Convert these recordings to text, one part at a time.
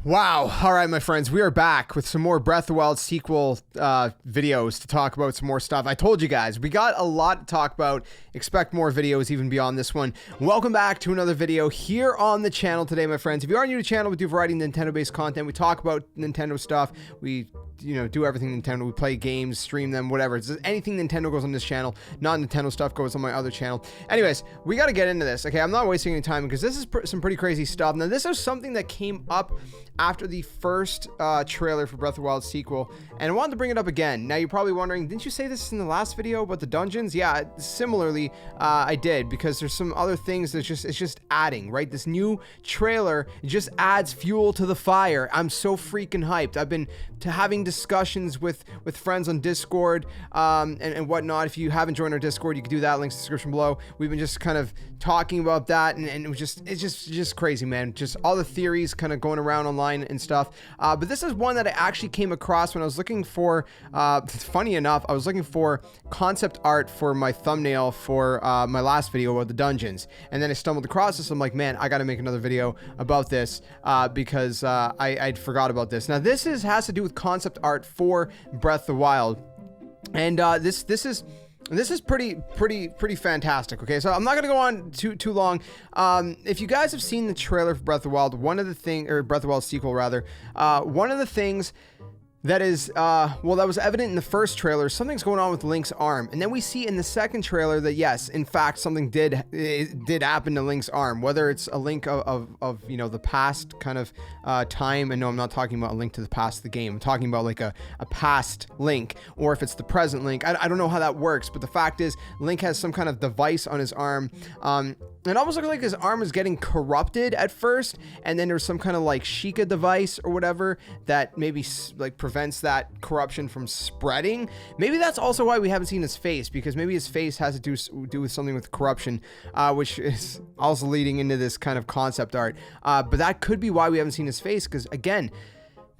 Wow. All right, my friends, we are back with some more Breath of the Wild sequel videos to talk about some more stuff. I told you guys, we got a lot to talk about. Expect more videos even beyond this one. Welcome back to another video here on the channel today, my friends. If you are new to the channel, we do a variety of Nintendo-based content. We talk about Nintendo stuff. We do everything Nintendo. We play games, stream them, whatever. It's anything Nintendo goes on this channel. Non-Nintendo stuff goes on my other channel. Anyways, we got to get into this. Okay, I'm not wasting any time because this is some pretty crazy stuff. Now, this is something that came up after the first trailer for Breath of the Wild sequel, and I wanted to bring it up again. Now, you're probably wondering, didn't you say this in the last video about the dungeons? Yeah, similarly, I did, because there's some other things that it's just adding, right? This new trailer just adds fuel to the fire. I'm so freaking hyped. I've been having discussions with friends on Discord and whatnot. If you haven't joined our Discord, you can do that. Links in the description below. We've been just kind of talking about that, and it's just crazy, man. Just all the theories kind of going around online and stuff. But this is one that I actually came across when I was looking for, funny enough, I was looking for concept art for my thumbnail for my last video about the dungeons. And then I stumbled across this. I'm like, man, I got to make another video about this because I'd forgot about this. Now, this has to do with concept art for Breath of the Wild. And this is pretty fantastic. Okay, so I'm not gonna go on too long. If you guys have seen the trailer for Breath of the Wild, Breath of the Wild sequel rather, one of the things that is, that was evident in the first trailer, something's going on with Link's arm. And then we see in the second trailer that yes, in fact, something did happen to Link's arm. Whether it's a link of the past kind of time, and no, I'm not talking about a link to the past of the game. I'm talking about like a past Link, or if it's the present Link. I don't know how that works, but the fact is, Link has some kind of device on his arm. It almost looked like his arm was getting corrupted at first, and then there's some kind of like Sheikah device or whatever that maybe like prevents that corruption from spreading. Maybe that's also why we haven't seen his face, because maybe his face has to do with something with corruption, which is also leading into this kind of concept art. But that could be why we haven't seen his face, because again,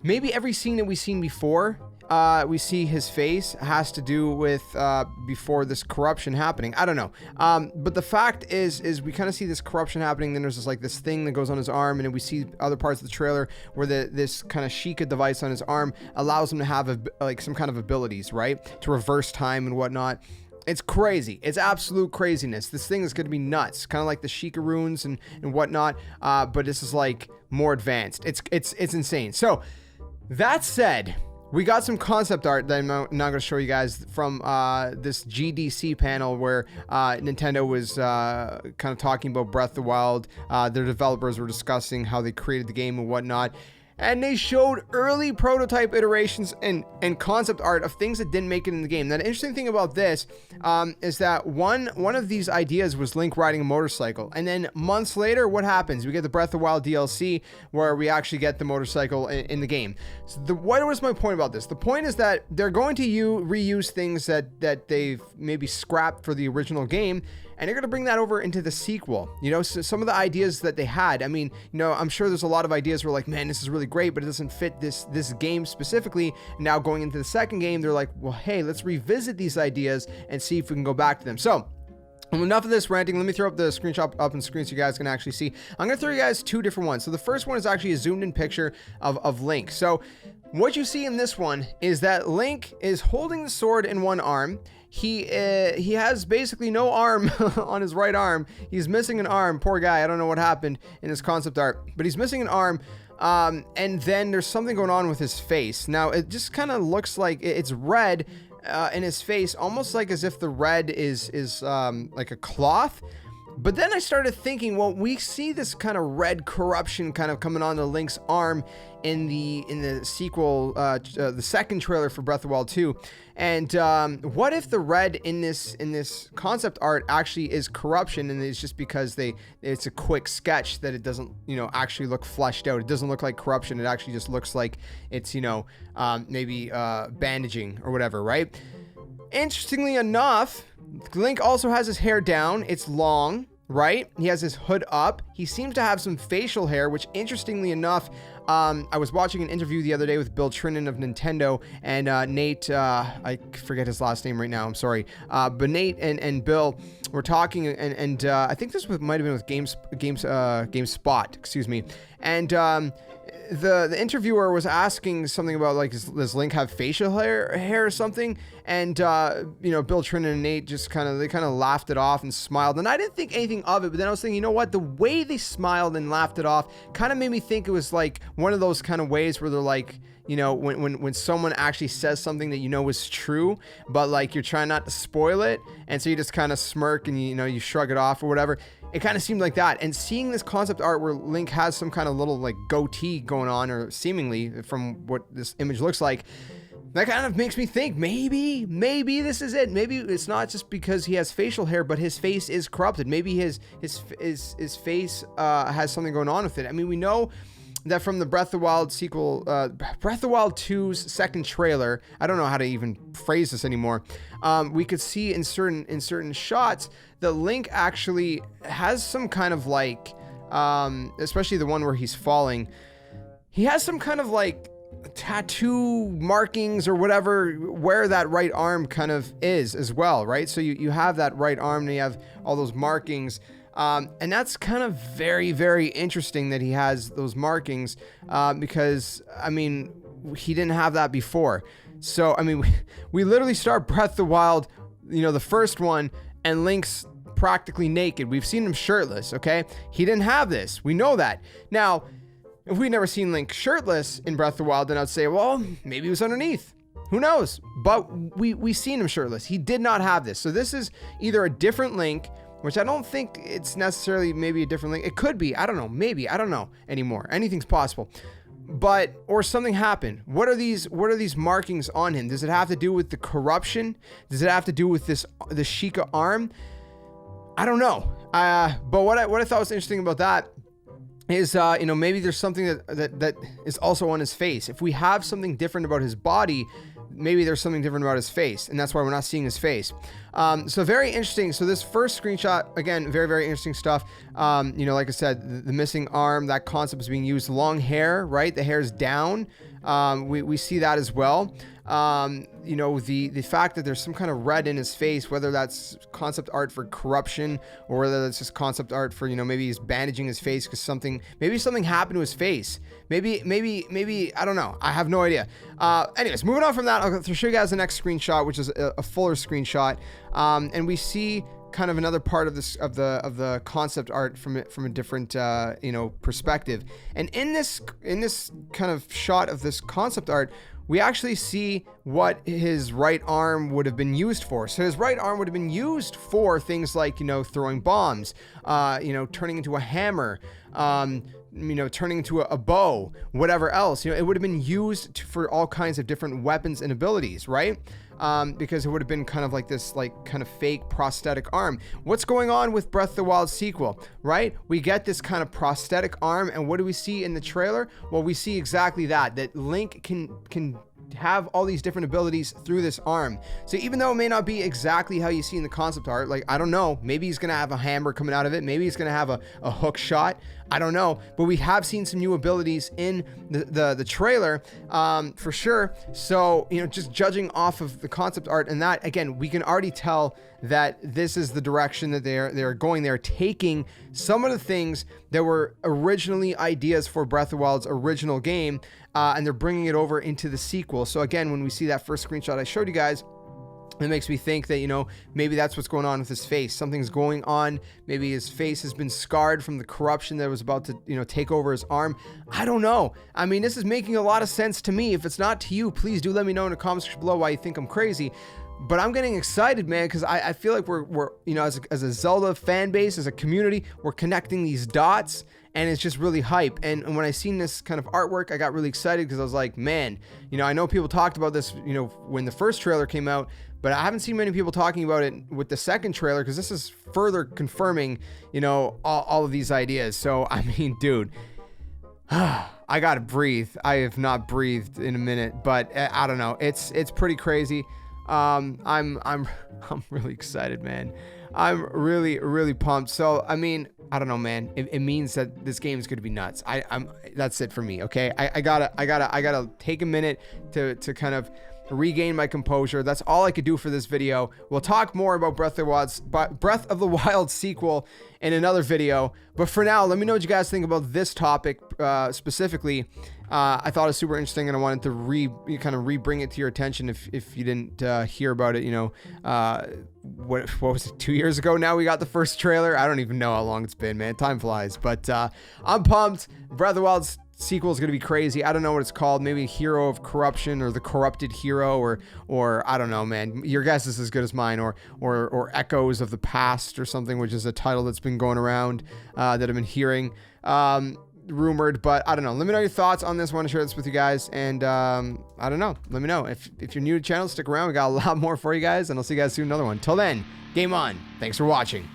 maybe every scene that we've seen before, we see his face has to do with before this corruption happening. I don't know. But the fact is we kind of see this corruption happening. Then there's this thing that goes on his arm, and then we see other parts of the trailer where this kind of Sheikah device on his arm allows him to have some kind of abilities, right? To reverse time and whatnot. It's crazy. It's absolute craziness. This thing is going to be nuts. Kind of like the Sheikah runes and whatnot. But this is like more advanced. It's insane. So that said, we got some concept art that I'm not going to show you guys from this GDC panel where Nintendo was kind of talking about Breath of the Wild. Their developers were discussing how they created the game and whatnot. And they showed early prototype iterations and concept art of things that didn't make it in the game. Now, the interesting thing about this is that one of these ideas was Link riding a motorcycle. And then months later, what happens? We get the Breath of the Wild DLC where we actually get the motorcycle in the game. So what was my point about this? The point is that they're going to reuse things that they've maybe scrapped for the original game, and they're going to bring that over into the sequel. So some of the ideas that they had, I mean, I'm sure there's a lot of ideas where like, man, this is really great, but it doesn't fit this game specifically. Now going into the second game, they're like, well, hey, let's revisit these ideas and see if we can go back to them. So enough of this ranting. Let me throw up the screenshot up on screen so you guys can actually see. I'm going to throw you guys two different ones. So the first one is actually a zoomed in picture of Link. So what you see in this one is that Link is holding the sword in one arm. He has basically no arm on his right arm. He's missing an arm. Poor guy. I don't know what happened in his concept art, but he's missing an arm. And then there's something going on with his face. Now, it just kind of looks like it's red in his face, almost like as if the red is like a cloth. But then I started thinking, well, we see this kind of red corruption kind of coming onto Link's arm in the sequel, the second trailer for Breath of the Wild 2. And what if the red in this concept art actually is corruption, and it's just because it's a quick sketch that it doesn't actually look fleshed out. It doesn't look like corruption. It actually just looks like it's maybe bandaging or whatever, right? Interestingly enough, Link also has his hair down. It's long, right? He has his hood up. He seems to have some facial hair, which interestingly enough, I was watching an interview the other day with Bill Trinan of Nintendo, and Nate, I forget his last name right now, I'm sorry. But Nate and Bill were talking, and I think this might have been with GameSpot, excuse me. And the interviewer was asking something about like, does Link have facial hair or something? And Bill, Trin, and Nate just kind of laughed it off and smiled. And I didn't think anything of it, but then I was thinking, you know what? The way they smiled and laughed it off kind of made me think it was like one of those kind of ways where they're like, when someone actually says something that is true, but like you're trying not to spoil it, and so you just kind of smirk and you shrug it off or whatever. It kind of seemed like that. And seeing this concept art where Link has some kind of little like goatee going on, or seemingly from what this image looks like, that kind of makes me think maybe this is it. Maybe it's not just because he has facial hair, but his face is corrupted. Maybe his face has something going on with it. I mean, we know that from the Breath of the Wild sequel, Breath of the Wild 2's second trailer, I don't know how to even phrase this anymore, we could see in certain shots that Link actually has some kind of like, especially the one where he's falling, he has some kind of like tattoo markings or whatever where that right arm kind of is as well, right? So you have that right arm and you have all those markings. And that's kind of very, very interesting that he has those markings, because, I mean, he didn't have that before. So, I mean, we literally start Breath of the Wild, the first one, and Link's practically naked. We've seen him shirtless, okay? He didn't have this. We know that. Now, if we'd never seen Link shirtless in Breath of the Wild, then I'd say, well, maybe he was underneath. Who knows? But we seen him shirtless. He did not have this. So this is either a different Link, which I don't think it's necessarily maybe a different Link. It could be. I don't know. Maybe. I don't know anymore. Anything's possible. Or something happened. What are these markings on him? Does it have to do with the corruption? Does it have to do with the Sheikah arm? I don't know. But what I thought was interesting about that is, maybe there's something that is also on his face. If we have something different about his body, maybe there's something different about his face, and that's why we're not seeing his face. So very interesting. So this first screenshot, again, very, very interesting stuff. Like I said, the missing arm, that concept is being used. Long hair, right? The hair's down. We see that as well. The fact that there's some kind of red in his face, whether that's concept art for corruption or whether that's just concept art for, maybe he's bandaging his face because maybe something happened to his face. Maybe, I don't know. I have no idea. Anyways, moving on from that, I'll show you guys the next screenshot, which is a fuller screenshot. And we see kind of another part of this of the concept art from a different perspective. And in this kind of shot of this concept art, we actually see what his right arm would have been used for. So his right arm would have been used for things like, throwing bombs, turning into a hammer, turning into a bow, whatever else. It would have been used for all kinds of different weapons and abilities, right? Because it would have been kind of like this, kind of fake prosthetic arm. What's going on with Breath of the Wild sequel, right? We get this kind of prosthetic arm, and what do we see in the trailer? Well, we see exactly that Link can have all these different abilities through this arm. So even though it may not be exactly how you see in the concept art, I don't know, maybe he's gonna have a hammer coming out of it, maybe he's gonna have a hook shot, I don't know, but we have seen some new abilities in the trailer, for sure. So just judging off of the concept art and that, again, we can already tell that this is the direction that they're going. They're taking some of the things that were originally ideas for Breath of the Wild's original game, and they're bringing it over into the sequel. So again, when we see that first screenshot I showed you guys, it makes me think that, maybe that's what's going on with his face. Something's going on. Maybe his face has been scarred from the corruption that was about to, take over his arm. I don't know. I mean, this is making a lot of sense to me. If it's not to you, please do let me know in the comments below why you think I'm crazy. But I'm getting excited, man, because I feel like we're as a Zelda fan base, as a community, we're connecting these dots, and it's just really hype. And when I seen this kind of artwork, I got really excited because I was like, man, I know people talked about this, when the first trailer came out, but I haven't seen many people talking about it with the second trailer, because this is further confirming, all of these ideas. So, I mean, dude, I gotta breathe. I have not breathed in a minute, but I don't know. It's pretty crazy. I'm really excited, man. I'm really, really pumped. So, I mean, I don't know, man. It means that this game is going to be nuts. That's it for me. Okay. I gotta take a minute to kind of regain my composure. That's all I could do for this video. We'll talk more about Breath of the Wild sequel in another video. But for now, let me know what you guys think about this topic specifically. I thought it was super interesting, and I wanted to kind of re-bring it to your attention if you didn't hear about it. You know, what was it, 2 years ago now we got the first trailer? I don't even know how long it's been, man. Time flies. But I'm pumped. Breath of the Wild's sequel is going to be crazy. I don't know what it's called. Maybe Hero of Corruption, or The Corrupted Hero, or I don't know, man. Your guess is as good as mine, or Echoes of the Past or something, which is a title that's been going around that I've been hearing rumored. But I don't know. Let me know your thoughts on this. I want to share this with you guys, and I don't know. Let me know. If you're new to the channel, stick around. We got a lot more for you guys, and I'll see you guys soon in another one. Till then, game on. Thanks for watching.